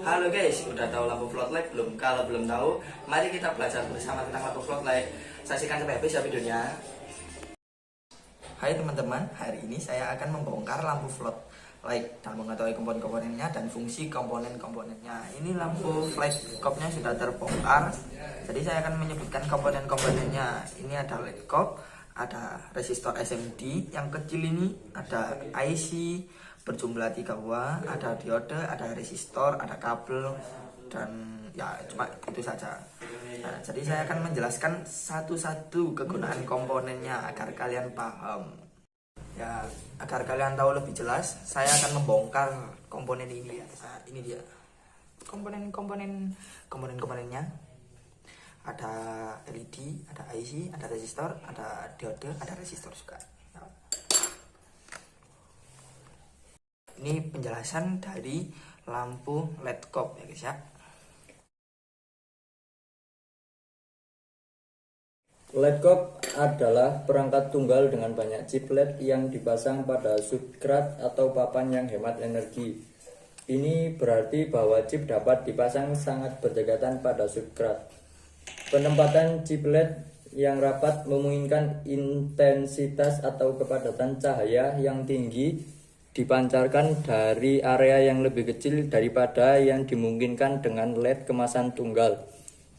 Halo guys, udah tahu lampu floodlight belum? Kalau belum tahu, mari kita belajar bersama tentang lampu floodlight. Saksikan sampai habis ya videonya. Hai teman-teman, hari ini saya akan membongkar lampu floodlight dan mengetahui komponen-komponennya dan fungsi komponen-komponennya. Ini lampu flashcocknya sudah terbongkar, jadi saya akan menyebutkan komponen-komponennya. Ini ada LED cock, ada resistor SMD, yang kecil ini ada IC berjumlah 3 watt, ada diode, ada resistor, ada kabel, dan ya cuma itu saja. Nah, jadi saya akan menjelaskan satu-satu kegunaan komponennya agar kalian paham. Ya, agar kalian tahu lebih jelas, saya akan membongkar komponen ini. Nah, ini dia komponennya. Ada LED, ada IC, ada resistor, ada diode, ada resistor juga. Ya. Ini penjelasan dari lampu LED cock ya guys ya. LED cock adalah perangkat tunggal dengan banyak chip LED yang dipasang pada substrat atau papan yang hemat energi. Ini berarti bahwa chip dapat dipasang sangat berdekatan pada substrat. Penempatan chip LED yang rapat memungkinkan intensitas atau kepadatan cahaya yang tinggi dipancarkan dari area yang lebih kecil daripada yang dimungkinkan dengan LED kemasan tunggal.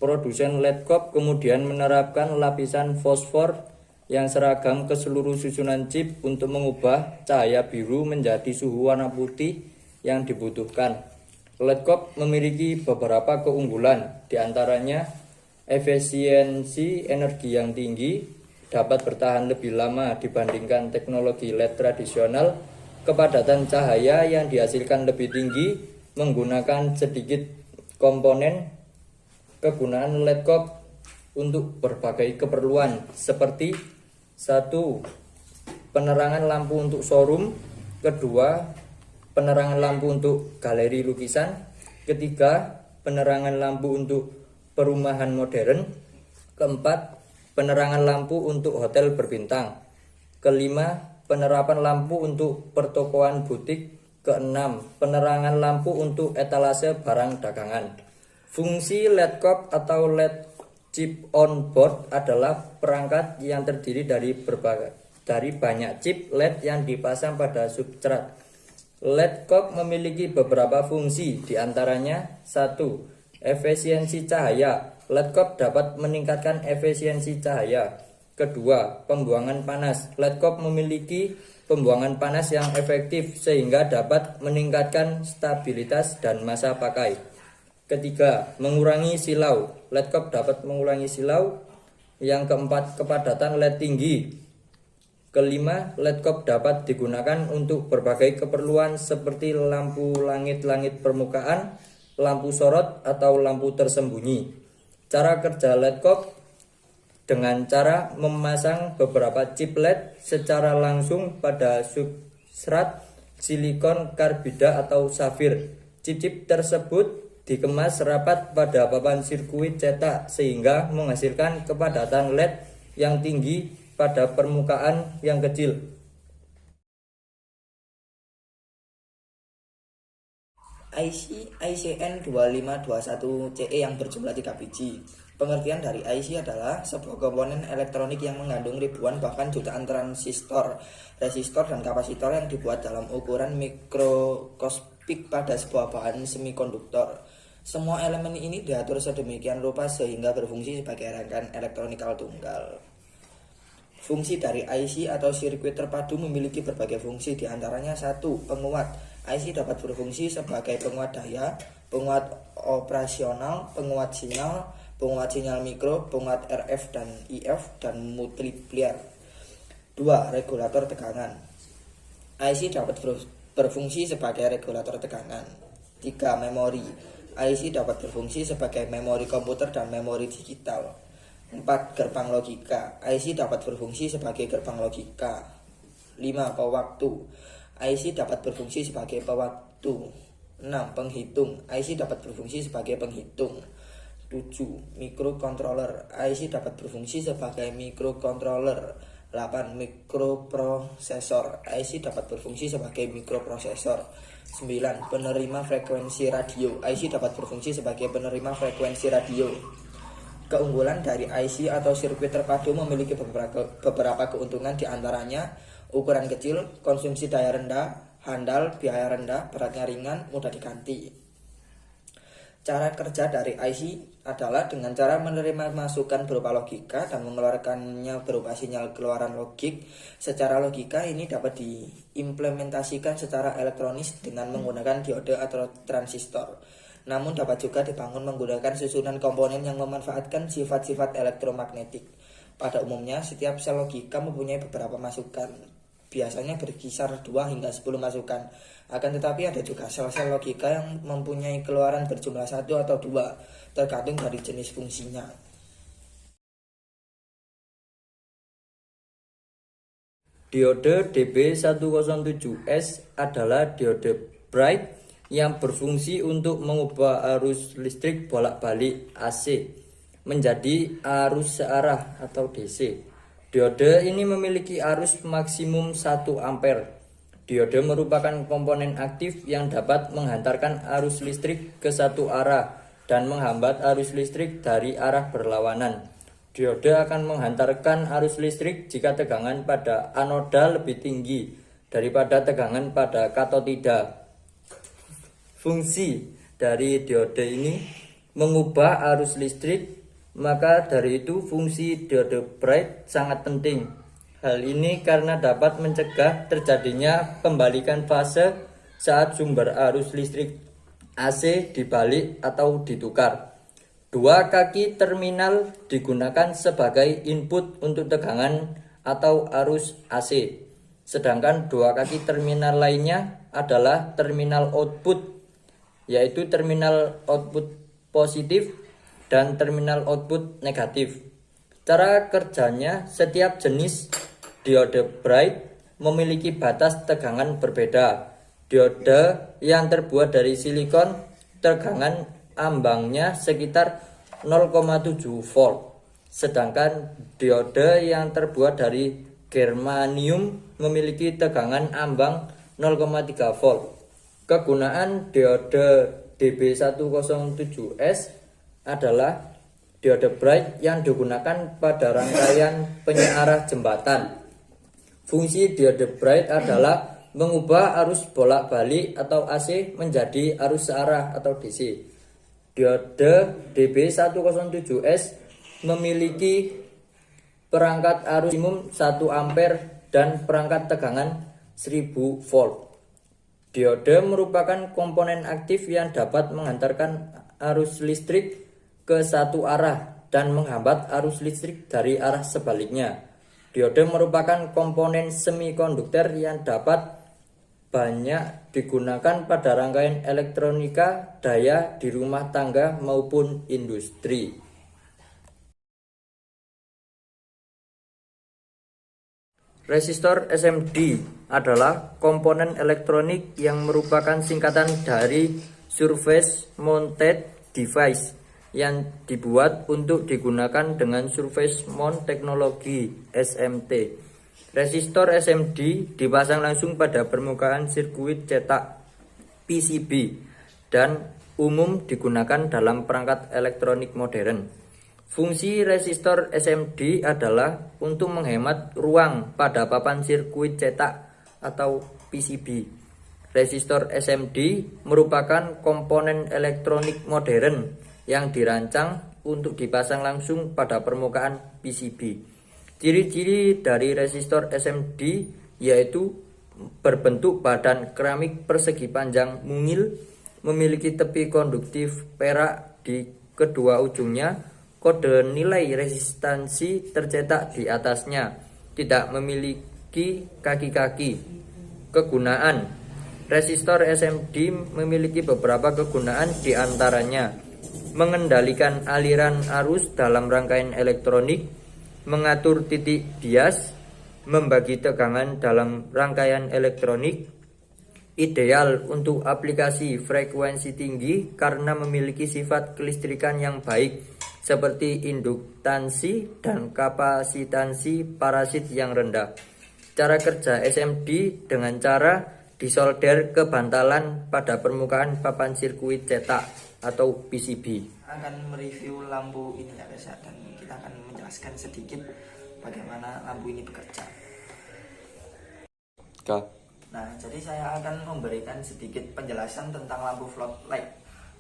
Produsen LED cock kemudian menerapkan lapisan fosfor yang seragam ke seluruh susunan chip untuk mengubah cahaya biru menjadi suhu warna putih yang dibutuhkan. LED cock memiliki beberapa keunggulan, diantaranya efisiensi energi yang tinggi, dapat bertahan lebih lama dibandingkan teknologi LED tradisional, kepadatan cahaya yang dihasilkan lebih tinggi menggunakan sedikit komponen. Kegunaan LED cock untuk berbagai keperluan seperti 1. Penerangan lampu untuk showroom, 2. Penerangan lampu untuk galeri lukisan, 3. Penerangan lampu untuk perumahan modern, 4. Penerangan lampu untuk hotel berbintang, 5. Penerapan lampu untuk pertokoan butik, 6. Penerangan lampu untuk etalase barang dagangan. Fungsi LED cock atau LED chip on board adalah perangkat yang terdiri dari banyak chip LED yang dipasang pada substrat. LED cock memiliki beberapa fungsi, diantaranya 1. Efisiensi cahaya. LED cock dapat meningkatkan efisiensi cahaya. 2. Pembuangan panas. LED cock memiliki pembuangan panas yang efektif sehingga dapat meningkatkan stabilitas dan masa pakai. 3. Mengurangi silau. LED cock dapat mengurangi silau. Yang 4. Kepadatan LED tinggi. 5. LED cock dapat digunakan untuk berbagai keperluan seperti lampu langit-langit permukaan, lampu sorot, atau lampu tersembunyi. Cara kerja LED cock dengan cara memasang beberapa chip LED secara langsung pada substrat silikon karbida atau safir. Chip-chip tersebut dikemas rapat pada papan sirkuit cetak sehingga menghasilkan kepadatan LED yang tinggi pada permukaan yang kecil. IC ICN2521CE yang berjumlah 3 biji. Pengertian dari IC adalah sebuah komponen elektronik yang mengandung ribuan bahkan jutaan transistor, resistor, dan kapasitor yang dibuat dalam ukuran mikroskopik pada sebuah bahan semikonduktor. Semua elemen ini diatur sedemikian rupa sehingga berfungsi sebagai rangkaian elektronikal tunggal. Fungsi dari IC atau sirkuit terpadu memiliki berbagai fungsi, diantaranya 1. Penguat. IC dapat berfungsi sebagai penguat daya, penguat operasional, penguat sinyal mikro, penguat RF dan IF, dan multiplier. 2. Regulator tekanan. IC dapat berfungsi sebagai regulator tekanan. 3. Memori. IC dapat berfungsi sebagai memori komputer dan memori digital. 4. Gerbang logika. IC dapat berfungsi sebagai gerbang logika. 5. Pewaktu. IC dapat berfungsi sebagai pewaktu. 6. Penghitung. IC dapat berfungsi sebagai penghitung. 7. Microcontroller. IC dapat berfungsi sebagai microcontroller. 8. Mikroprosesor. IC dapat berfungsi sebagai mikroprosesor. 9. Penerima frekuensi radio. IC dapat berfungsi sebagai penerima frekuensi radio. Keunggulan dari IC atau sirkuit terpadu memiliki beberapa keuntungan, diantaranya ukuran kecil, konsumsi daya rendah, handal, biaya rendah, beratnya ringan, mudah diganti. Cara kerja dari IC adalah dengan cara menerima masukan berupa logika dan mengeluarkannya berupa sinyal keluaran logik. Secara logika ini dapat diimplementasikan secara elektronis dengan menggunakan diode atau transistor. Namun dapat juga dibangun menggunakan susunan komponen yang memanfaatkan sifat-sifat elektromagnetik. Pada umumnya, setiap sel logika mempunyai beberapa masukan. Biasanya berkisar 2 hingga 10 masukan. Akan tetapi ada juga sel-sel logika yang mempunyai keluaran berjumlah 1 atau 2, tergantung dari jenis fungsinya. Diode DB107S adalah diode bright yang berfungsi untuk mengubah arus listrik bolak-balik AC menjadi arus searah atau DC. Diode ini memiliki arus maksimum 1 ampere. Diode merupakan komponen aktif yang dapat menghantarkan arus listrik ke satu arah dan menghambat arus listrik dari arah berlawanan. Diode akan menghantarkan arus listrik jika tegangan pada anoda lebih tinggi daripada tegangan pada katodida. Fungsi dari diode ini mengubah arus listrik, maka dari itu fungsi diode bright sangat penting. Hal ini karena dapat mencegah terjadinya pembalikan fase saat sumber arus listrik AC dibalik atau ditukar. 2 kaki terminal digunakan sebagai input untuk tegangan atau arus AC, sedangkan 2 kaki terminal lainnya adalah terminal output, yaitu terminal output positif dan terminal output negatif. Cara kerjanya, setiap jenis diode bright memiliki batas tegangan berbeda. Diode yang terbuat dari silikon, tegangan ambangnya sekitar 0,7 volt. Sedangkan diode yang terbuat dari germanium memiliki tegangan ambang 0,3 volt. Kegunaan diode DB107S adalah diode bright yang digunakan pada rangkaian penyearah jembatan. Fungsi diode bright adalah mengubah arus bolak-balik atau AC menjadi arus searah atau DC. Diode DB107S memiliki perangkat arus maksimum 1 ampere dan perangkat tegangan 1000 volt. Diode merupakan komponen aktif yang dapat menghantarkan arus listrik ke satu arah dan menghambat arus listrik dari arah sebaliknya. Diode merupakan komponen semikonduktor yang dapat banyak digunakan pada rangkaian elektronika daya di rumah tangga maupun industri. Resistor SMD adalah komponen elektronik yang merupakan singkatan dari Surface Mounted Device yang dibuat untuk digunakan dengan surface mount teknologi SMT. Resistor SMD dipasang langsung pada permukaan sirkuit cetak PCB dan umum digunakan dalam perangkat elektronik modern. Fungsi resistor SMD adalah untuk menghemat ruang pada papan sirkuit cetak atau PCB. Resistor SMD merupakan komponen elektronik modern yang dirancang untuk dipasang langsung pada permukaan PCB. Ciri-ciri dari resistor SMD yaitu berbentuk badan keramik persegi panjang mungil, memiliki tepi konduktif perak di kedua ujungnya, kode nilai resistansi tercetak di atasnya, tidak memiliki kaki-kaki. Kegunaan resistor SMD memiliki beberapa kegunaan, diantaranya mengendalikan aliran arus dalam rangkaian elektronik, mengatur titik bias, membagi tegangan dalam rangkaian elektronik, ideal untuk aplikasi frekuensi tinggi karena memiliki sifat kelistrikan yang baik seperti induktansi dan kapasitansi parasit yang rendah. Cara kerja SMD dengan cara disolder ke bantalan pada permukaan papan sirkuit cetak atau PCB. Akan mereview lampu ini ya guys ya, dan kita akan menjelaskan sedikit bagaimana lampu ini bekerja. Nah, jadi saya akan memberikan sedikit penjelasan tentang lampu floodlight.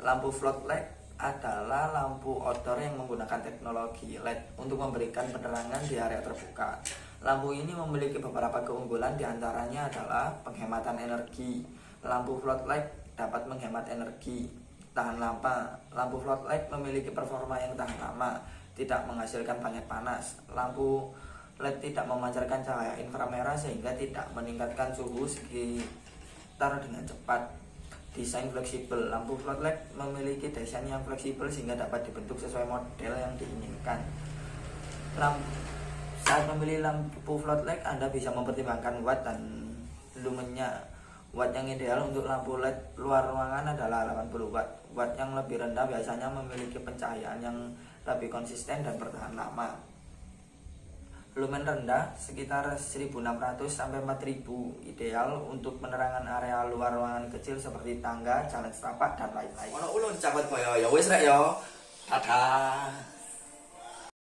Lampu floodlight adalah lampu outdoor yang menggunakan teknologi LED untuk memberikan penerangan di area terbuka. Lampu ini memiliki beberapa keunggulan, diantaranya adalah penghematan energi. Lampu floodlight dapat menghemat energi, tahan lama. Lampu floodlight memiliki performa yang tahan lama, tidak menghasilkan banyak panas. Lampu LED tidak memancarkan cahaya inframerah sehingga tidak meningkatkan suhu sekitar dengan cepat. Desain fleksibel. Lampu floodlight memiliki desain yang fleksibel sehingga dapat dibentuk sesuai model yang diinginkan. Saat memilih lampu floodlight, Anda bisa mempertimbangkan watt dan lumennya. Watt yang ideal untuk lampu LED luar ruangan adalah 80 watt. Watt yang lebih rendah biasanya memiliki pencahayaan yang lebih konsisten dan bertahan lama. Lumen rendah sekitar 1600 sampai 4000, ideal untuk penerangan area luar ruangan kecil seperti tangga, jalan setapak dan lain-lain. Ono ulun cabut koyo ya wis rek ya. Dadah.